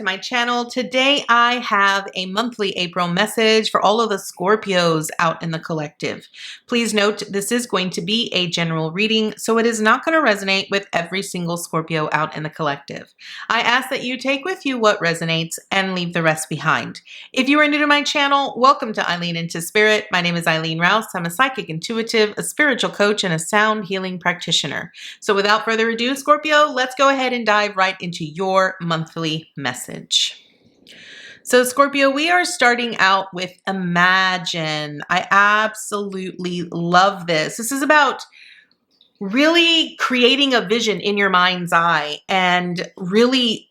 my channel. Today I have a monthly April message for all of the Scorpios out in the collective. Please note this is going to be a general reading, so it is not going to resonate with every single Scorpio out in the collective. I ask that you take with you what resonates and leave the rest behind. If you are new to my channel, welcome to Eileen Into Spirit. My name is Eileen Rouse. I'm a psychic intuitive, a spiritual coach, and a sound healing practitioner. So without further ado, Scorpio, let's go ahead and dive right into your monthly message. So Scorpio, we are starting out with Imagine. I absolutely love this. This is about really creating a vision in your mind's eye and really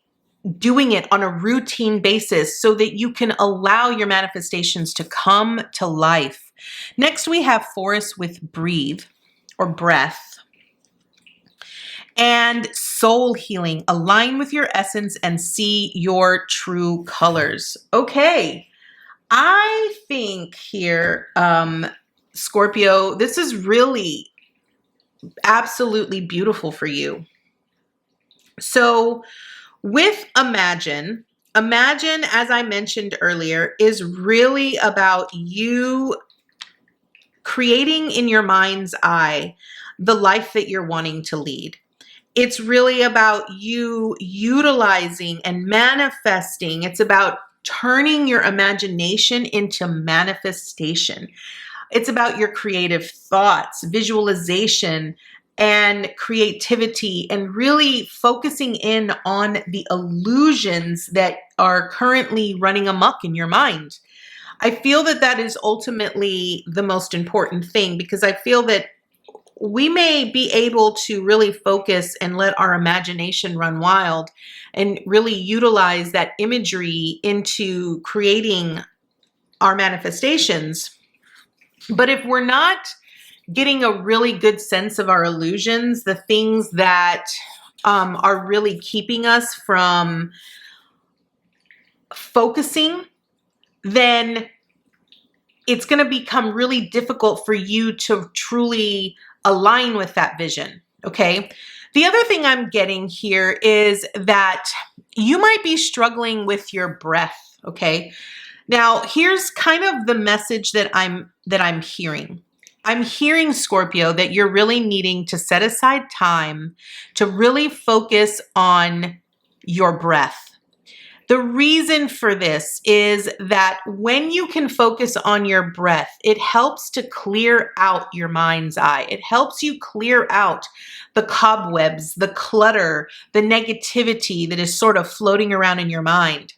doing it on a routine basis so that you can allow your manifestations to come to life. Next, we have Forest with Breathe or Breath. And soul healing, align with your essence and see your true colors. Okay, I think here, Scorpio, this is really absolutely beautiful for you. So with Imagine, as I mentioned earlier, is really about you creating in your mind's eye the life that you're wanting to lead. It's really about you utilizing and manifesting. It's about turning your imagination into manifestation. It's about your creative thoughts, visualization, and creativity, and really focusing in on the illusions that are currently running amok in your mind. I feel that that is ultimately the most important thing, because I feel that we may be able to really focus and let our imagination run wild and really utilize that imagery into creating our manifestations. But if we're not getting a really good sense of our illusions, the things that are really keeping us from focusing, then it's going to become really difficult for you to truly align with that vision, okay? The other thing I'm getting here is that you might be struggling with your breath, okay? Now, here's kind of the message that I'm hearing. I'm hearing, Scorpio, that you're really needing to set aside time to really focus on your breath. The reason for this is that when you can focus on your breath, it helps to clear out your mind's eye. It helps you clear out the cobwebs, the clutter, the negativity that is sort of floating around in your mind.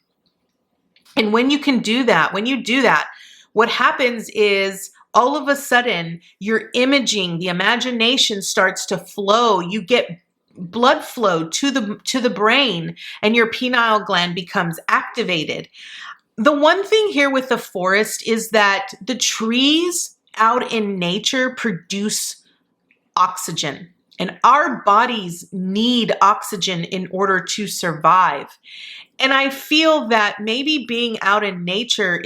And when you can do that, what happens is all of a sudden your imaging, the imagination starts to flow. You get blood flow to the brain, and your pineal gland becomes activated. The one thing here with the forest is that the trees out in nature produce oxygen, and our bodies need oxygen in order to survive. And I feel that maybe being out in nature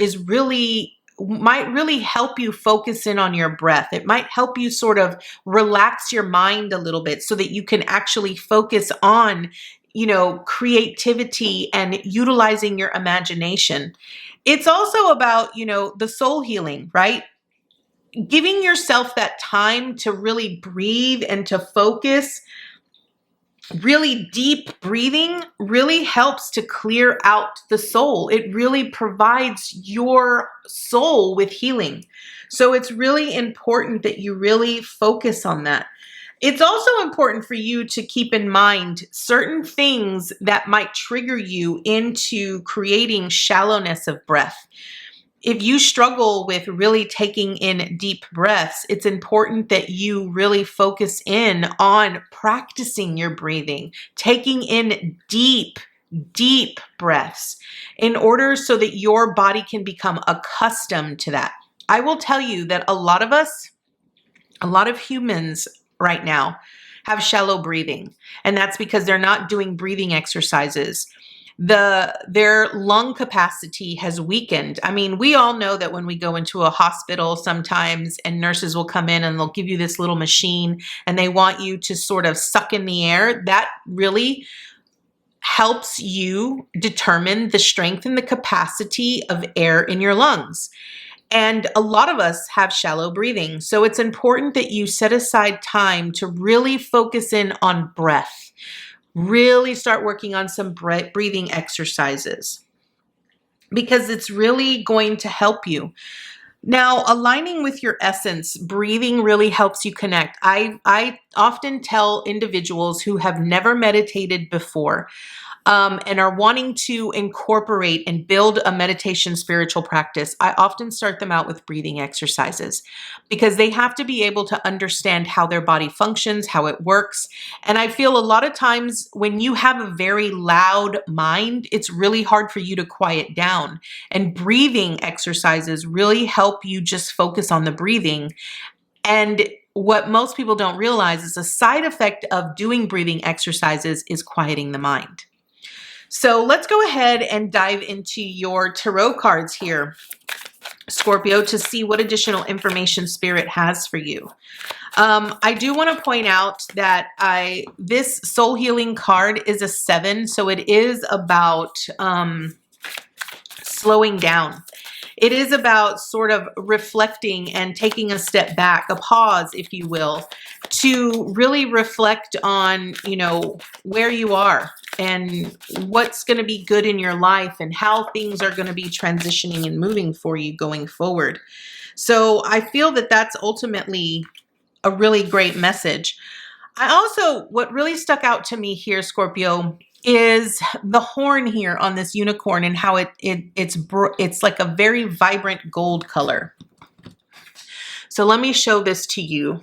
might really help you focus in on your breath. It might help you sort of relax your mind a little bit so that you can actually focus on, creativity and utilizing your imagination. It's also about, the soul healing, right? Giving yourself that time to really breathe and to focus. Really deep breathing really helps to clear out the soul. It really provides your soul with healing. So it's really important that you really focus on that. It's also important for you to keep in mind certain things that might trigger you into creating shallowness of breath. If you struggle with really taking in deep breaths, it's important that you really focus in on practicing your breathing, taking in deep breaths in order so that your body can become accustomed to that. I will tell you that a lot of humans right now have shallow breathing, and that's because they're not doing breathing exercises. Their lung capacity has weakened. I mean, we all know that when we go into a hospital sometimes and nurses will come in and they'll give you this little machine and they want you to sort of suck in the air. That really helps you determine the strength and the capacity of air in your lungs. And a lot of us have shallow breathing. So it's important that you set aside time to really focus in on breath. Really start working on some breathing exercises because it's really going to help you. Now, aligning with your essence, breathing really helps you connect. I often tell individuals who have never meditated before, and are wanting to incorporate and build a meditation spiritual practice, I often start them out with breathing exercises because they have to be able to understand how their body functions, how it works. And I feel a lot of times when you have a very loud mind, it's really hard for you to quiet down. And breathing exercises really help you just focus on the breathing. And what most people don't realize is a side effect of doing breathing exercises is quieting the mind. So let's go ahead and dive into your tarot cards here, Scorpio, to see what additional information Spirit has for you. I do want to point out that this soul healing card is a 7, so it is about slowing down. It is about sort of reflecting and taking a step back, a pause, if you will, to really reflect on, where you are and what's going to be good in your life and how things are going to be transitioning and moving for you going forward. So I feel that that's ultimately a really great message. What really stuck out to me here, Scorpio, is the horn here on this unicorn and how it's like a very vibrant gold color. So let me show this to you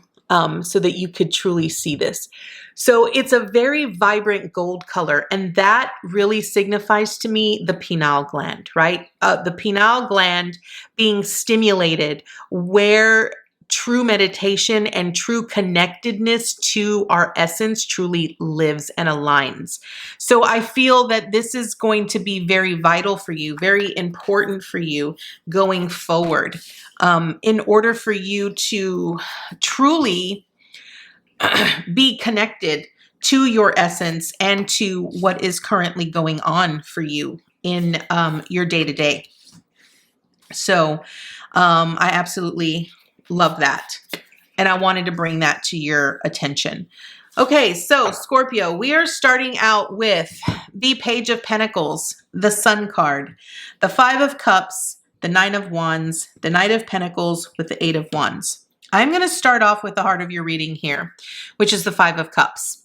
so that you could truly see this. So it's a very vibrant gold color, and that really signifies to me the pineal gland, right? The pineal gland being stimulated where true meditation and true connectedness to our essence truly lives and aligns. So I feel that this is going to be very vital for you, very important for you going forward, in order for you to truly be connected to your essence and to what is currently going on for you in your day-to-day. So I absolutely love that. And I wanted to bring that to your attention. Okay, so Scorpio, we are starting out with the Page of Pentacles, the Sun card, the 5 of Cups, the 9 of Wands, the Knight of Pentacles with the 8 of Wands. I'm going to start off with the heart of your reading here, which is the 5 of Cups.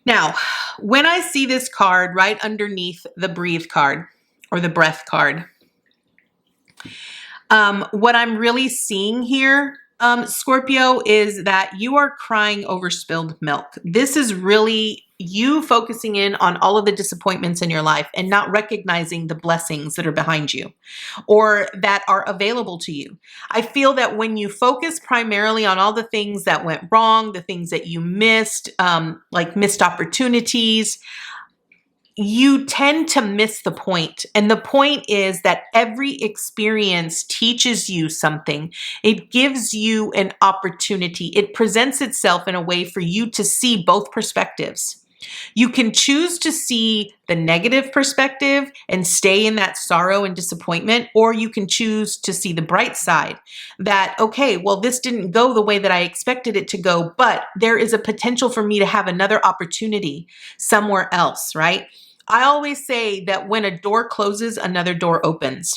Now, when I see this card right underneath the Breathe card or the Breath card, what I'm really seeing here, Scorpio, is that you are crying over spilled milk. This is really you focusing in on all of the disappointments in your life and not recognizing the blessings that are behind you or that are available to you. I feel that when you focus primarily on all the things that went wrong, the things that you missed, like missed opportunities, you tend to miss the point. And the point is that every experience teaches you something. It gives you an opportunity. It presents itself in a way for you to see both perspectives. You can choose to see the negative perspective and stay in that sorrow and disappointment, or you can choose to see the bright side that, okay, well, this didn't go the way that I expected it to go, but there is a potential for me to have another opportunity somewhere else, right? I always say that when a door closes, another door opens.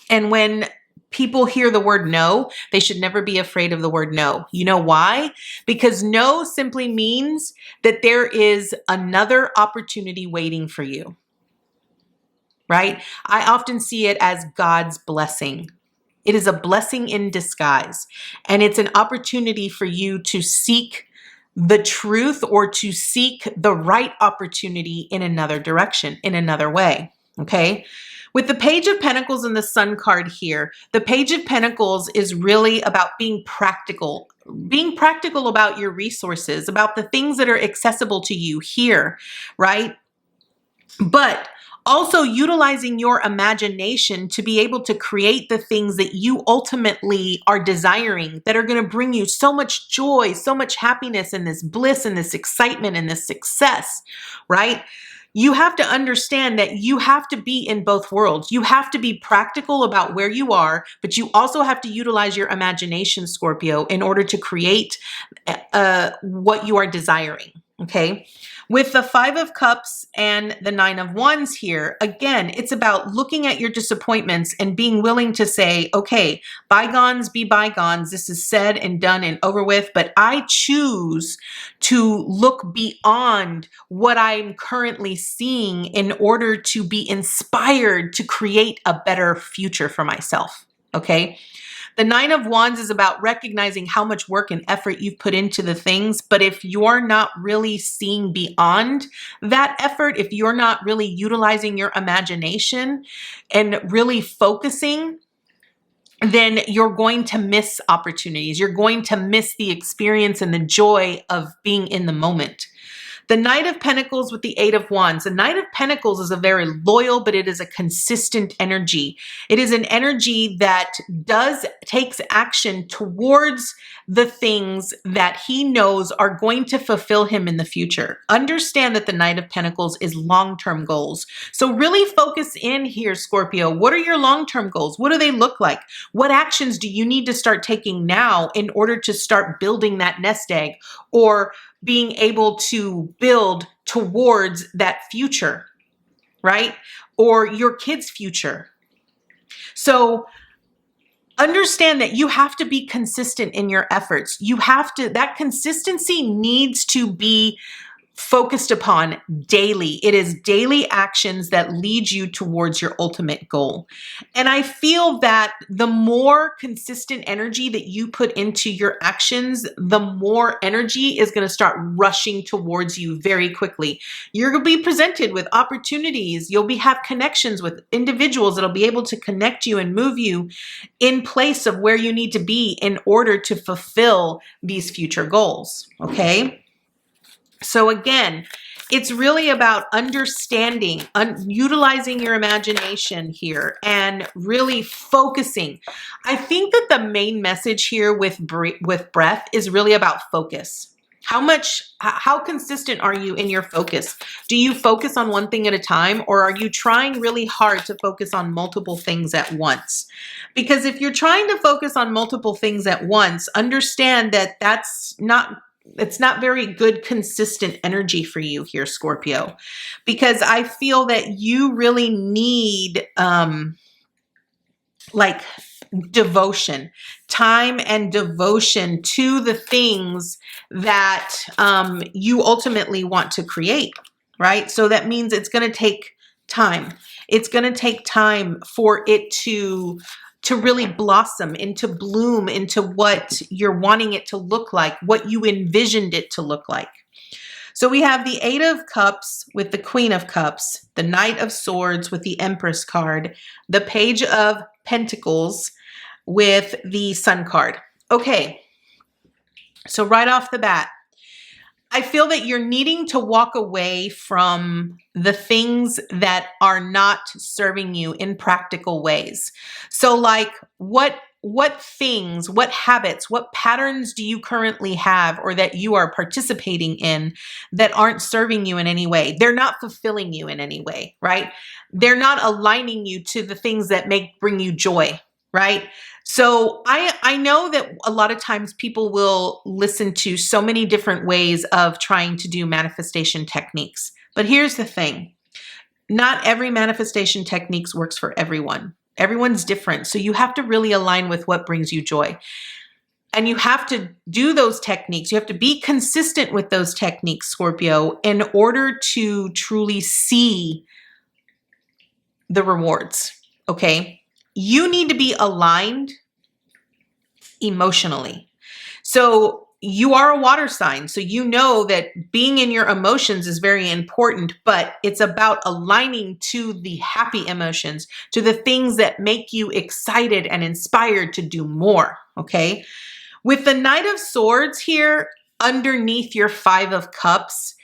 And when people hear the word no, they should never be afraid of the word no. You know why? Because no simply means that there is another opportunity waiting for you, right? I often see it as God's blessing. It is a blessing in disguise, and it's an opportunity for you to seek the truth or to seek the right opportunity in another direction, in another way, okay? With the Page of Pentacles and the Sun card here, the Page of Pentacles is really about being practical about your resources, about the things that are accessible to you here, right? But also utilizing your imagination to be able to create the things that you ultimately are desiring that are going to bring you so much joy, so much happiness and this bliss and this excitement and this success, right? you have to understand that you have to be in both worlds. You have to be practical about where you are, but you also have to utilize your imagination, Scorpio, in order to create what you are desiring. Okay. With the Five of Cups and the Nine of Wands here, again, it's about looking at your disappointments and being willing to say, okay, bygones be bygones. This is said and done and over with, but I choose to look beyond what I'm currently seeing in order to be inspired to create a better future for myself. Okay. The Nine of Wands is about recognizing how much work and effort you've put into the things. But if you're not really seeing beyond that effort, if you're not really utilizing your imagination and really focusing, then you're going to miss opportunities. You're going to miss the experience and the joy of being in the moment. The Knight of Pentacles with the Eight of Wands. The Knight of Pentacles is a very loyal, but it is a consistent energy. It is an energy that takes action towards the things that he knows are going to fulfill him in the future. Understand that the Knight of Pentacles is long-term goals. So really focus in here, Scorpio. What are your long-term goals? What do they look like? What actions do you need to start taking now in order to start building that nest egg, or being able to build towards that future, right? Or your kids' future. So understand that you have to be consistent in your efforts. That consistency needs to be focused upon daily. It is daily actions that lead you towards your ultimate goal. And I feel that the more consistent energy that you put into your actions, the more energy is going to start rushing towards you very quickly. You're going to be presented with opportunities. You'll have connections with individuals that'll be able to connect you and move you in place of where you need to be in order to fulfill these future goals. Okay? So again, it's really about understanding, utilizing your imagination here and really focusing. I think that the main message here with breath is really about focus. How consistent are you in your focus? Do you focus on one thing at a time, or are you trying really hard to focus on multiple things at once? Because if you're trying to focus on multiple things at once, understand that it's not very good, consistent energy for you here, Scorpio, because I feel that you really need like devotion, time and devotion to the things that you ultimately want to create, right? So that means it's going to take time. It's going to take time for it to really blossom, into bloom, into what you're wanting it to look like, what you envisioned it to look like. So we have the Eight of Cups with the Queen of Cups, the Knight of Swords with the Empress card, the Page of Pentacles with the Sun card. Okay, so right off the bat, I feel that you're needing to walk away from the things that are not serving you in practical ways. So like what things, what habits, what patterns do you currently have or that you are participating in that aren't serving you in any way? They're not fulfilling you in any way, right? They're not aligning you to the things that bring you joy, right? So I know that a lot of times people will listen to so many different ways of trying to do manifestation techniques. But here's the thing. Not every manifestation techniques works for everyone. Everyone's different. So you have to really align with what brings you joy. And you have to do those techniques. You have to be consistent with those techniques, Scorpio, in order to truly see the rewards. Okay? You need to be aligned emotionally. So you are a water sign. So you know that being in your emotions is very important, but it's about aligning to the happy emotions, to the things that make you excited and inspired to do more. Okay. With the Knight of Swords here underneath your Five of Cups,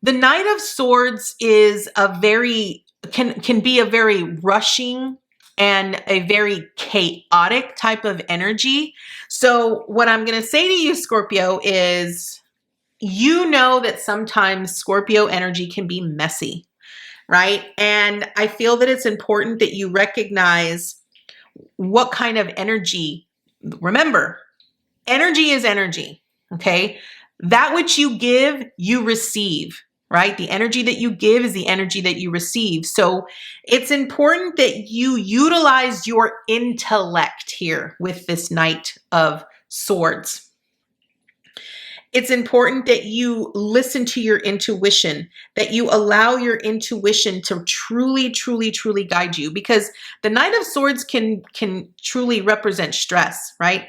the Knight of Swords is can be a very rushing and a very chaotic type of energy. So what I'm going to say to you, Scorpio, is you know that sometimes Scorpio energy can be messy. right? And I feel that it's important that you recognize what kind of energy. Remember, energy is energy, okay? That which you give, you receive, right? The energy that you give is the energy that you receive. So it's important that you utilize your intellect here with this Knight of Swords. It's important that you listen to your intuition, that you allow your intuition to truly, truly, truly guide you, because the Knight of Swords can truly represent stress, right?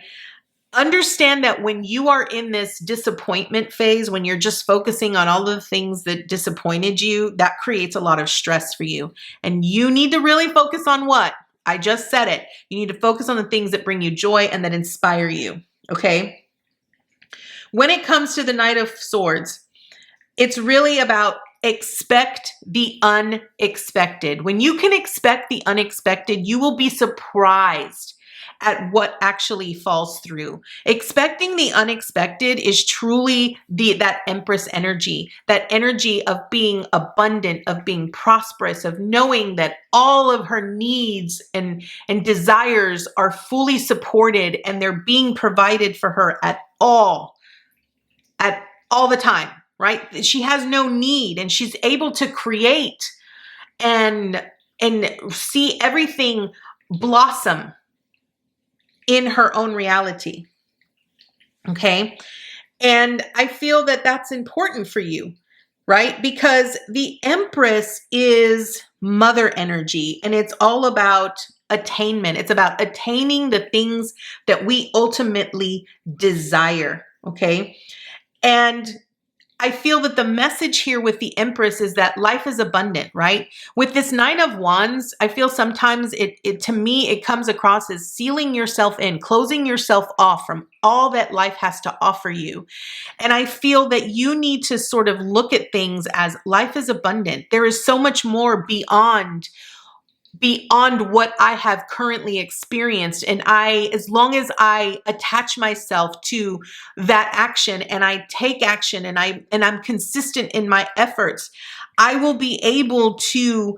Understand that when you are in this disappointment phase, when you're just focusing on all of the things that disappointed you, that creates a lot of stress for you. And you need to really focus on what? I just said it. You need to focus on the things that bring you joy and that inspire you, okay? When it comes to the Knight of Swords, it's really about expect the unexpected. When you can expect the unexpected, you will be surprised at what actually falls through. Expecting the unexpected is truly that Empress energy, that energy of being abundant, of being prosperous, of knowing that all of her needs and desires are fully supported and they're being provided for her at all the time, right? She has no need and she's able to create and see everything blossom in her own reality. Okay? And I feel that that's important for you, right? Because the Empress is mother energy and it's all about attainment. It's about attaining the things that we ultimately desire, okay? And I feel that the message here with the Empress is that life is abundant, right? With this Nine of Wands, I feel sometimes to me, it comes across as sealing yourself in, closing yourself off from all that life has to offer you. And I feel that you need to sort of look at things as life is abundant. There is so much more beyond what I have currently experienced. And as long as I attach myself to that action and I take action and I'm consistent in my efforts, I will be able to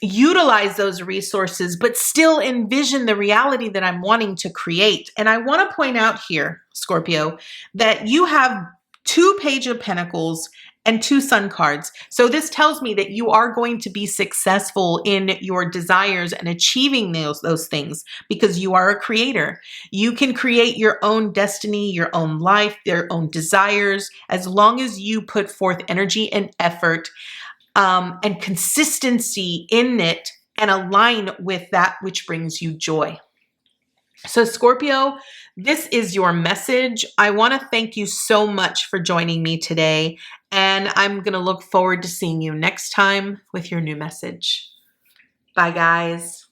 utilize those resources, but still envision the reality that I'm wanting to create. And I want to point out here, Scorpio, that you have 2 Page of Pentacles and 2 Sun cards. So this tells me that you are going to be successful in your desires and achieving those things because you are a creator. You can create your own destiny, your own life, your own desires, as long as you put forth energy and effort and consistency in it and align with that which brings you joy. So Scorpio, this is your message. I want to thank you so much for joining me today. And I'm going to look forward to seeing you next time with your new message. Bye, guys.